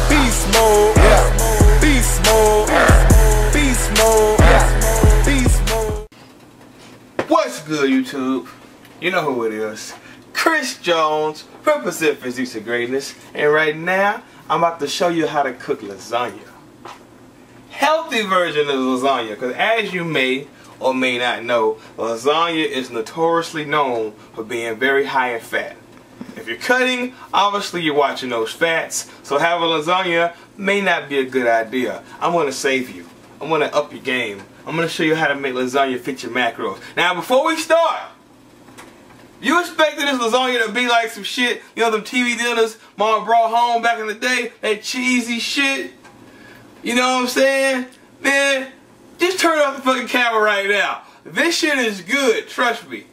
Beast mode, yeah. Beast mode, beast mode, beast mode. What's good, YouTube? You know who it is. Chris Jones, represent Physiques of Greatness. And right now, I'm about to show you how to cook lasagna. Healthy version of lasagna, because as you may or may not know, lasagna is notoriously known for being very high in fat. If you're cutting, obviously you're watching those fats, so having lasagna may not be a good idea. I'm going to save you. I'm going to up your game. I'm going to show you how to make lasagna fit your macros. Now before we start, you expected this lasagna to be like some shit, you know, them TV dinners Mama brought home back in the day, that cheesy shit? You know what I'm saying? Man, just turn off the fucking camera right now. This shit is good, trust me.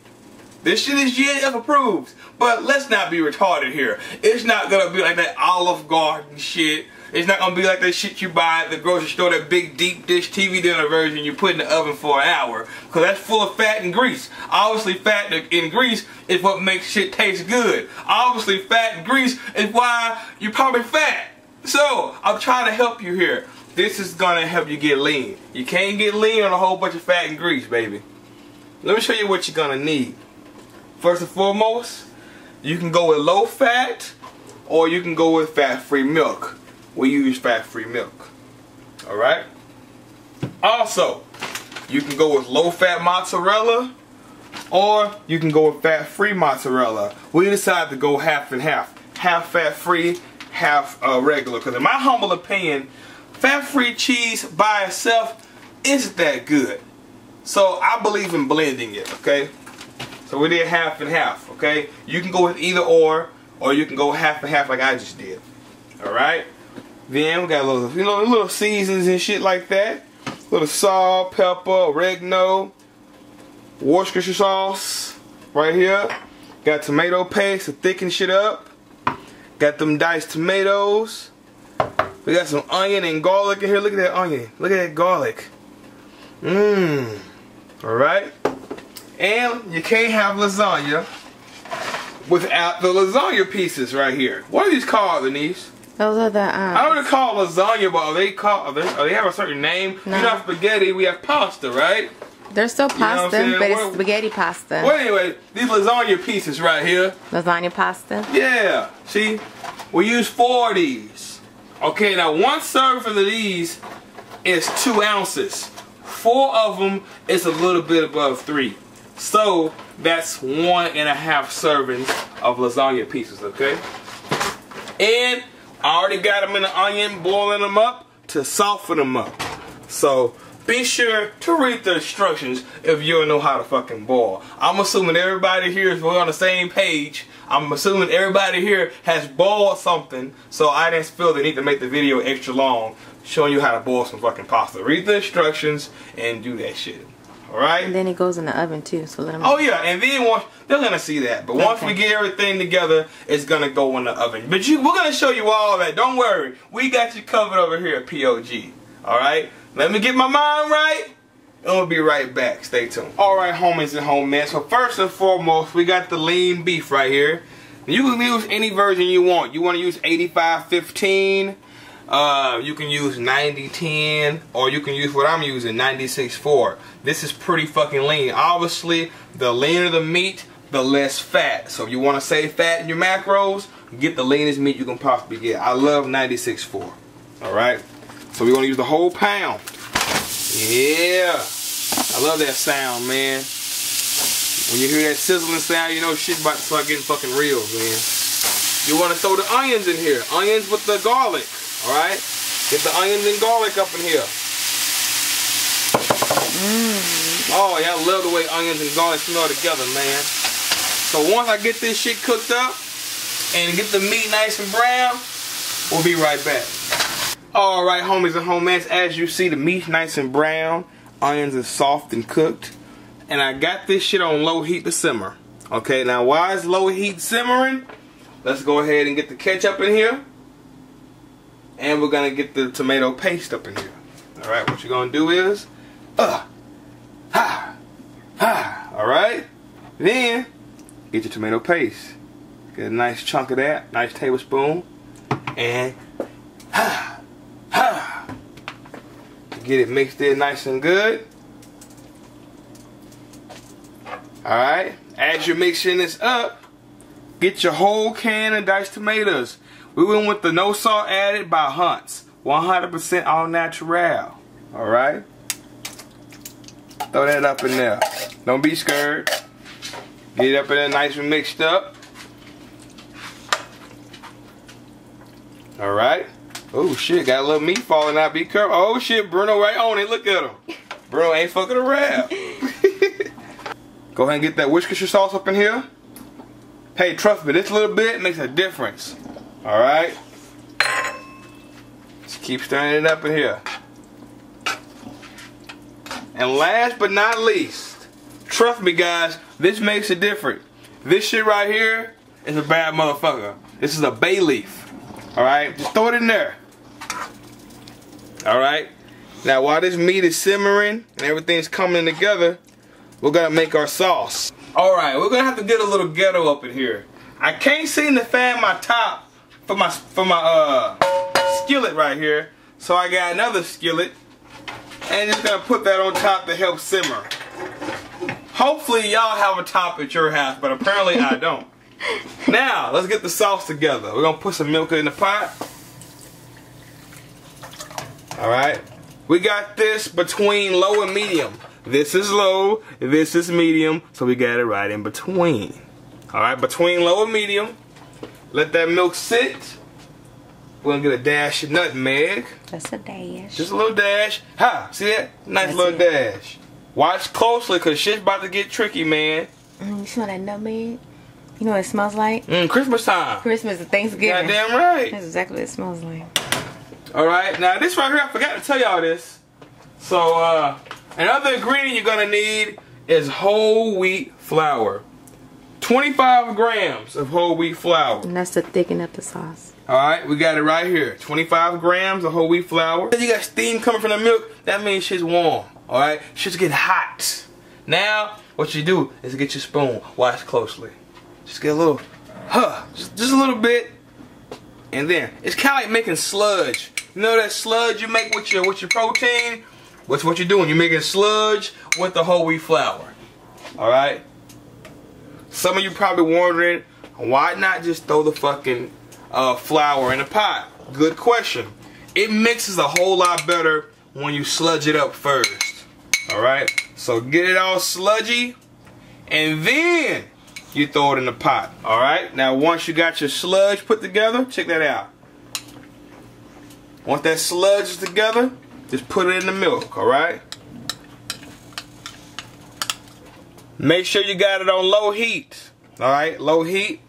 This shit is GAF approved. But let's not be retarded here. It's not gonna be like that Olive Garden shit. It's not gonna be like that shit you buy at the grocery store, that big deep dish TV dinner version you put in the oven for an hour. Because that's full of fat and grease. Obviously fat and grease is what makes shit taste good. Obviously fat and grease is why you're probably fat. So, I'm trying to help you here. This is gonna help you get lean. You can't get lean on a whole bunch of fat and grease, baby. Let me show you what you're gonna need. First and foremost, you can go with low fat or you can go with fat-free milk. We use fat-free milk. Alright? Also, you can go with low-fat mozzarella or you can go with fat-free mozzarella. We decided to go half and half. Half fat-free, half regular. Because in my humble opinion, fat-free cheese by itself isn't that good. So I believe in blending it, okay? So we did half and half, okay? You can go with either or you can go half and half like I just did. Alright? Then we got little, you know, little seasons and shit like that. Little salt, pepper, oregano, Worcestershire sauce right here. Got tomato paste to thicken shit up. Got them diced tomatoes. We got some onion and garlic in here. Look at that onion. Look at that garlic. Mmm. Alright? And you can't have lasagna without the lasagna pieces right here. What are these called, Denise? Those are the I don't know call lasagna, but are they have a certain name? No. You know spaghetti, we have pasta, right? They're still pasta, you know but it's spaghetti pasta. Well, anyway, these lasagna pieces right here. Lasagna pasta? Yeah. See? We use 4 of these. Okay, now one serving of these is 2 ounces. 4 of them is a little bit above 3. So that's 1.5 servings of lasagna pieces, okay? And I already got them in the onion, boiling them up to soften them up. So be sure to read the instructions if you don't know how to fucking boil. I'm assuming everybody here is on the same page. I'm assuming everybody here has boiled something, so I didn't feel the need to make the video extra long showing you how to boil some fucking pasta. Read the instructions and do that shit. Alright? And then it goes in the oven too, so let them. Oh yeah, and then once they're gonna see that. But once we get everything together, it's gonna go in the oven. But we're gonna show you all that. Don't worry. We got you covered over here at POG. Alright? Let me get my mind right. And we'll be right back. Stay tuned. Alright, homies and homies. So first and foremost, we got the lean beef right here. You can use any version you want. You want to use 85-15. You can use 90-10, or you can use what I'm using, 96-4. This is pretty fucking lean. Obviously, the leaner the meat, the less fat. So if you want to save fat in your macros, get the leanest meat you can possibly get. I love 96-4. Alright? So we're going to use the whole pound. Yeah. I love that sound, man. When you hear that sizzling sound, you know shit about to start getting fucking real, man. You want to throw the onions in here. Onions with the garlic. Alright? Get the onions and garlic up in here. Oh, yeah, I love the way onions and garlic smell together, man. So once I get this shit cooked up and get the meat nice and brown, we'll be right back. Alright, homies and homies, as you see, the meat's nice and brown. Onions are soft and cooked. And I got this shit on low heat to simmer. Okay, now why is low heat simmering? Let's go ahead and get the ketchup in here. And we're going to get the tomato paste up in here. Alright, what you're going to do is, alright, then get your tomato paste. Get a nice chunk of that, nice tablespoon, and get it mixed in nice and good. Alright, as you're mixing this up, get your whole can of diced tomatoes. We went with the no salt added by Hunt's. 100% all natural. Alright? Throw that up in there. Don't be scared. Get it up in there nice and mixed up. Alright. Oh shit, got a little meat falling out. Be careful. Oh shit, Bruno right on it. Look at him. Bruno ain't fucking around. Go ahead and get that Worcestershire sauce up in here. Hey, trust me, this little bit makes a difference. Alright? Just keep stirring it up in here. And last but not least, trust me guys, this makes a difference. This shit right here is a bad motherfucker. This is a bay leaf. Alright? Just throw it in there. Alright? Now while this meat is simmering and everything's coming together, we're gonna make our sauce. Alright, we're gonna have to get a little ghetto up in here. I can't seem to fan my top for my skillet right here. So I got another skillet and just gonna put that on top to help simmer. Hopefully y'all have a top at your house, but apparently I don't. Now, let's get the sauce together. We're gonna put some milk in the pot. Alright. We got this between low and medium. This is low, this is medium, so we got it right in between. Alright, between low and medium. Let that milk sit. We're gonna get a dash of nutmeg. Just a dash. Just a little dash. Ha! See that? Nice That's little it. dash. Watch closely, cause shit's about to get tricky, man. You smell that nutmeg? You know what it smells like? Christmas time. Christmas and Thanksgiving. Goddamn right. That's exactly what it smells like. Alright, now this right here, I forgot to tell y'all this. So, another ingredient you're gonna need is whole wheat flour. 25 grams of whole wheat flour. And that's to thicken up the sauce. Alright, we got it right here. 25 grams of whole wheat flour. You got steam coming from the milk, that means shit's warm. Alright, shit's getting hot. Now, what you do is get your spoon. Watch closely. Just get a little, just a little bit. And then, it's kind of like making sludge. You know that sludge you make with your protein? What's what you're doing? You're making sludge with the whole wheat flour. Alright? Some of you probably wondering, why not just throw the fucking flour in a pot? Good question. It mixes a whole lot better when you sludge it up first. Alright? So get it all sludgy, and then you throw it in the pot. Alright? Now once you got your sludge put together, check that out. Once that sludge is together, just put it in the milk, alright? Make sure you got it on low heat. Alright, low heat.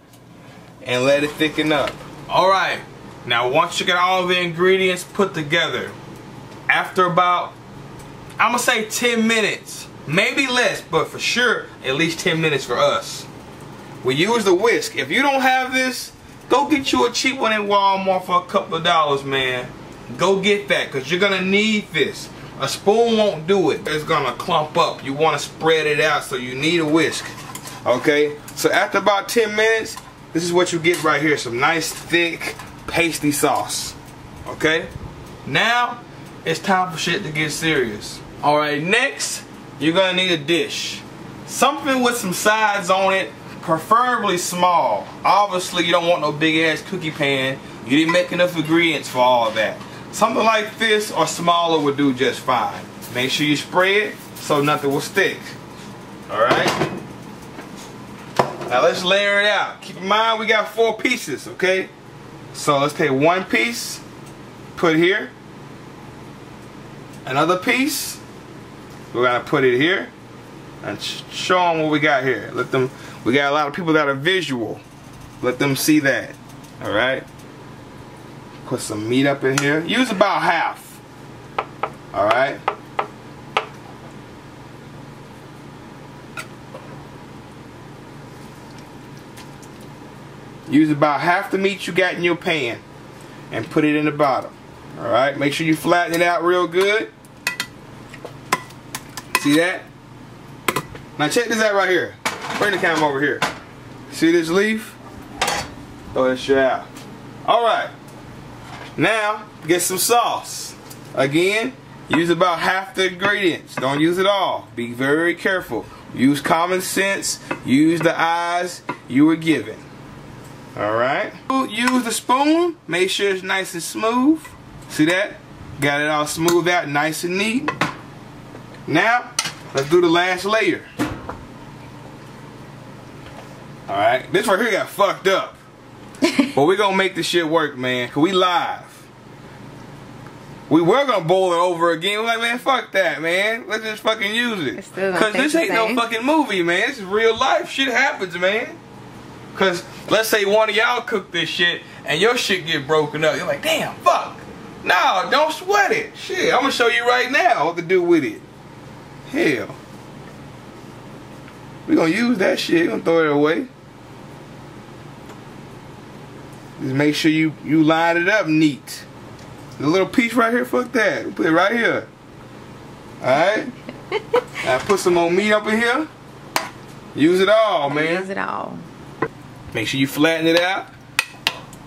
And let it thicken up. Alright, now once you got all the ingredients put together, after about, I'm gonna say 10 minutes. Maybe less, but for sure, at least 10 minutes for us. We use the whisk. If you don't have this, go get you a cheap one in Walmart for a couple of dollars, man. Go get that, because you're going to need this. A spoon won't do it. It's going to clump up. You want to spread it out, so you need a whisk. Okay? So after about 10 minutes, this is what you get right here. Some nice, thick, pasty sauce. Okay? Now, it's time for shit to get serious. Alright, next, you're going to need a dish. Something with some sides on it, preferably small. Obviously, you don't want no big-ass cookie pan. You didn't make enough ingredients for all of that. Something like this or smaller would do just fine. Make sure you spray it so nothing will stick. Alright? Now let's layer it out. Keep in mind we got 4 pieces, okay? So let's take one piece, put here. Another piece, we're gonna put it here. And show them what we got here. Let them, we got a lot of people that are visual. Let them see that. Alright? Put some meat up in here. Use about half. Alright? Use about half the meat you got in your pan and put it in the bottom. Alright? Make sure you flatten it out real good. See that? Now check this out right here. Bring the camera over here. See this leaf? Throw that shit out. Alright. Now, get some sauce. Again, use about half the ingredients. Don't use it all. Be very careful. Use common sense. Use the eyes you were given. Alright. Use the spoon. Make sure it's nice and smooth. See that? Got it all smoothed out, nice and neat. Now, let's do the last layer. Alright. This right here got fucked up. But we're gonna make this shit work, man. Cause we live. We were gonna boil it over again. We're like, man, fuck that, man. Let's just fucking use it. Cause this ain't no fucking movie, man. This is real life. Shit happens, man. Cause let's say one of y'all cook this shit and your shit get broken up. You're like, damn, fuck. No, don't sweat it. Shit, I'm gonna show you right now what to do with it. Hell. We gonna use that shit. Gonna throw it away. Just make sure you line it up neat. The little piece right here, fuck that. Put it right here. Alright? Now put some more meat up in here. Use it all, man. Use it all. Make sure you flatten it out.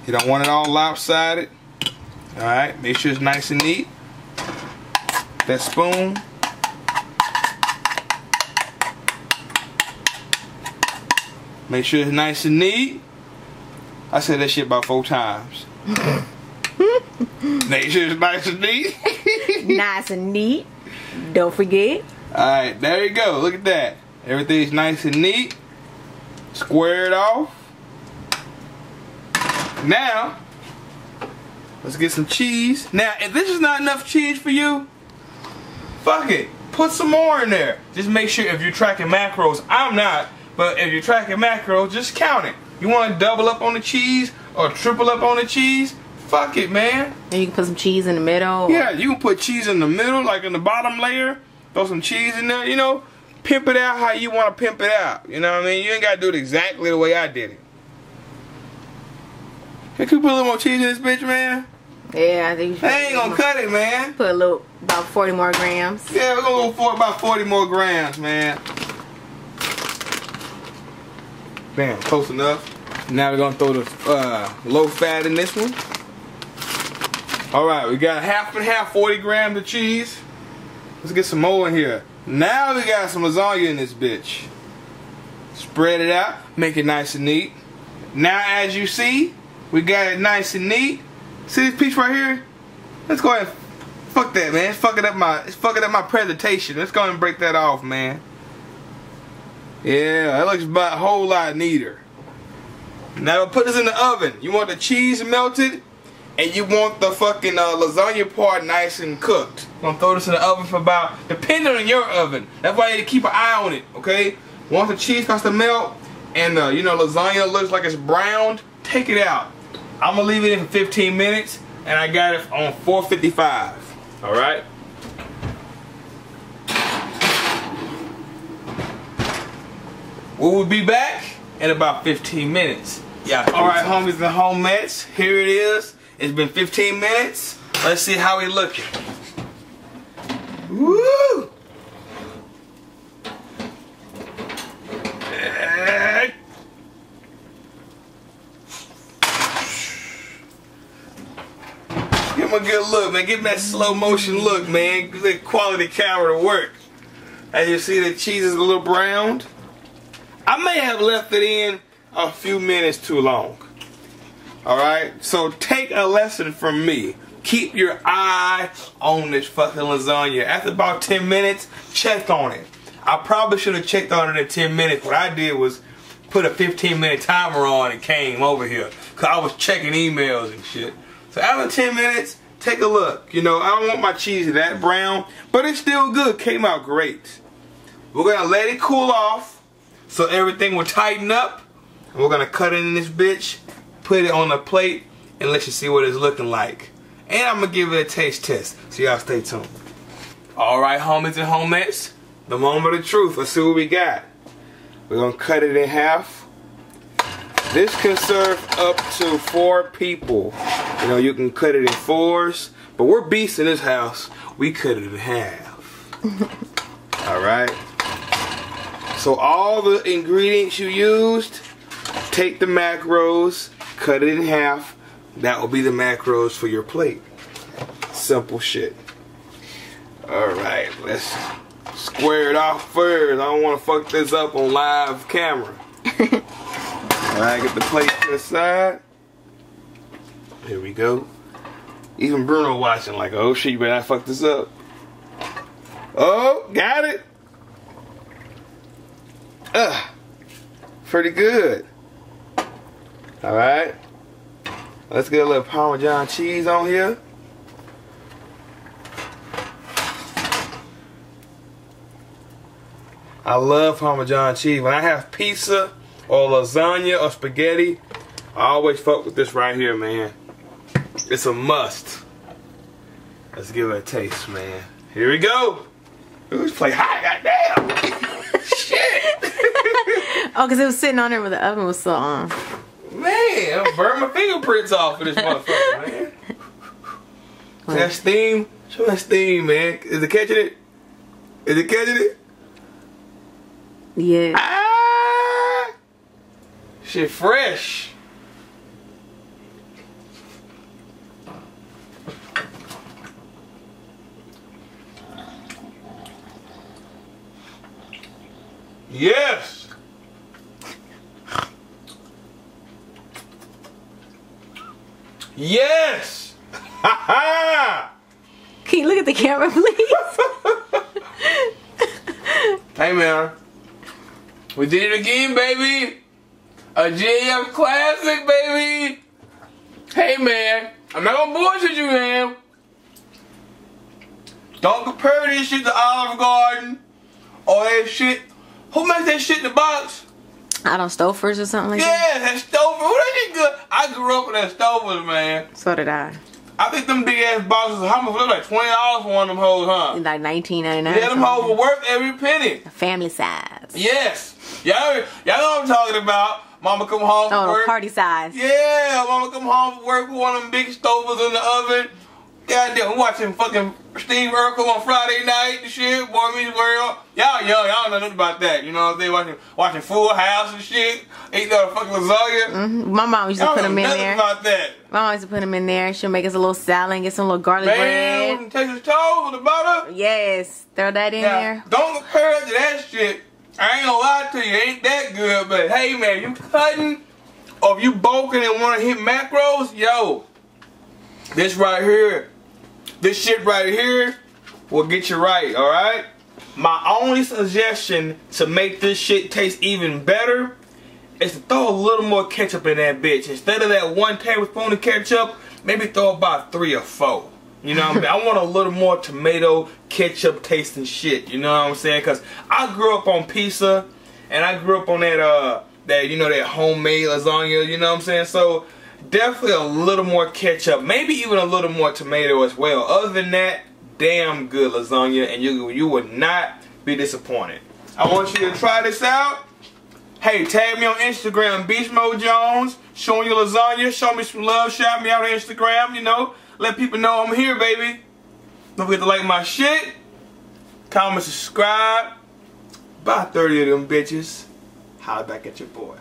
You don't want it all lopsided. Alright? Make sure it's nice and neat. That spoon. Make sure it's nice and neat. I said that shit about 4 times. Make sure it's nice and neat. Nice and neat. Don't forget. Alright, there you go. Look at that. Everything's nice and neat. Square it off. Now, let's get some cheese. Now, if this is not enough cheese for you, fuck it. Put some more in there. Just make sure if you're tracking macros. I'm not. But if you're tracking macros, just count it. You want to double up on the cheese or triple up on the cheese? Fuck it, man. And you can put some cheese in the middle. Yeah, you can put cheese in the middle, like in the bottom layer. Throw some cheese in there, you know. Pimp it out how you want to pimp it out. You know what I mean? You ain't got to do it exactly the way I did it. Can you put a little more cheese in this bitch, man? Yeah, I think you should. I ain't gonna cut it, man. Put a little, about 40 more grams. Yeah, we're gonna go for about 40 more grams, man. Bam, close enough. Now we're gonna throw the low fat in this one. Alright, we got half and half, 40 grams of cheese. Let's get some more in here. Now we got some lasagna in this bitch. Spread it out, make it nice and neat. Now as you see, we got it nice and neat. See this piece right here? Let's go ahead and fuck that, man. It's fucking up my presentation. Let's go ahead and break that off, man. Yeah, that looks about a whole lot neater. Now we'll put this in the oven. You want the cheese melted, and you want the fucking lasagna part nice and cooked. I'm gonna throw this in the oven for about, depending on your oven. That's why you need to keep an eye on it, okay? Once the cheese starts to melt, and you know, lasagna looks like it's browned, take it out. I'm gonna leave it in for 15 minutes, and I got it on 455. All right. We will be back in about 15 minutes. Yeah. Alright, homies and homettes, here it is. It's been 15 minutes. Let's see how we looking. Woo! Give him a good look, man. Give him that slow motion look, man. Give that quality camera to work. As you see, the cheese is a little browned. I may have left it in a few minutes too long. Alright? So take a lesson from me. Keep your eye on this fucking lasagna. After about 10 minutes, check on it. I probably should have checked on it in 10 minutes. What I did was put a 15-minute timer on and came over here. Because I was checking emails and shit. So after 10 minutes, take a look. You know, I don't want my cheese that brown, but it's still good. Came out great. We're going to let it cool off so everything will tighten up. And we're going to cut it in this bitch, put it on a plate, and let you see what it's looking like. And I'm going to give it a taste test. So y'all stay tuned. Alright, homies and homettes. The moment of truth. Let's see what we got. We're going to cut it in half. This can serve up to 4 people. You know, you can cut it in 4s. But we're beasts in this house. We cut it in half. Alright. So all the ingredients you used, take the macros, cut it in half. That will be the macros for your plate. Simple shit. Alright, let's square it off first. I don't want to fuck this up on live camera. Alright, get the plate to the side. Here we go. Even Bruno watching like, oh shit, you better not fuck this up. Oh, got it. Pretty good. Alright. Let's get a little Parmesan cheese on here. I love Parmesan cheese. When I have pizza or lasagna or spaghetti, I always fuck with this right here, man. It's a must. Let's give it a taste, man. Here we go. Ooh, this plate hot, goddamn. Shit. Oh, because it was sitting on there when the oven was still on. Man, I burned my fingerprints off of this motherfucker, man. See that steam? Show that steam, man. Is it catching it? Is it catching it? Yeah. Ah! Shit fresh. Yes. Yes. Ha ha. Can you look at the camera, please? Hey man, we did it again, baby. A GAF classic, baby. Hey man, I'm not gonna bullshit you, man. Don't compare this shit to Olive Garden or that shit. Who makes that shit in the box? I don't Stouffer's or something like that. Yeah, that Stouffer. Who that shit good? I grew up with that Stouffer's, man. So did I. I think them big ass boxes, how much? Like $20 for one of them hoes, huh? Like $19.99. Yeah, them hoes were worth every penny. Family size. Yes. Y'all know what I'm talking about. Mama come home from work. Oh, party size. Yeah, mama come home from work with one of them big Stouffer's in the oven. Goddamn, I'm watching fucking Steve Urkel on Friday night and shit. Boy Meets World. Y'all young, y'all don't know nothing about that. You know what I'm saying? Watching Full House and shit. Eating that fucking lasagna. My mom used to put them in there. About that. My mom used to put them in there. She'll make us a little salad and get some little garlic bread. Man, Texas toast with the butter. Yes, throw that in there. Don't compare it to that shit. I ain't gonna lie to you, it ain't that good. But hey man, you cutting or if you bulking and want to hit macros, yo, this right here. This shit right here will get you right, alright? My only suggestion to make this shit taste even better is to throw a little more ketchup in that bitch. Instead of that 1 tablespoon of ketchup, maybe throw about 3 or 4. You know what I mean? I want a little more tomato ketchup tasting shit, you know what I'm saying? Because I grew up on pizza and I grew up on that, you know, that homemade lasagna, you know what I'm saying? So definitely a little more ketchup, maybe even a little more tomato as well. Other than that, damn good lasagna, and you would not be disappointed. I want you to try this out. Hey, tag me on Instagram, Beast Mode Jones, showing your lasagna, show me some love, shout me out on Instagram, you know, let people know I'm here, baby. Don't forget to like my shit, comment, subscribe, buy 30 of them bitches, holla back at your boy.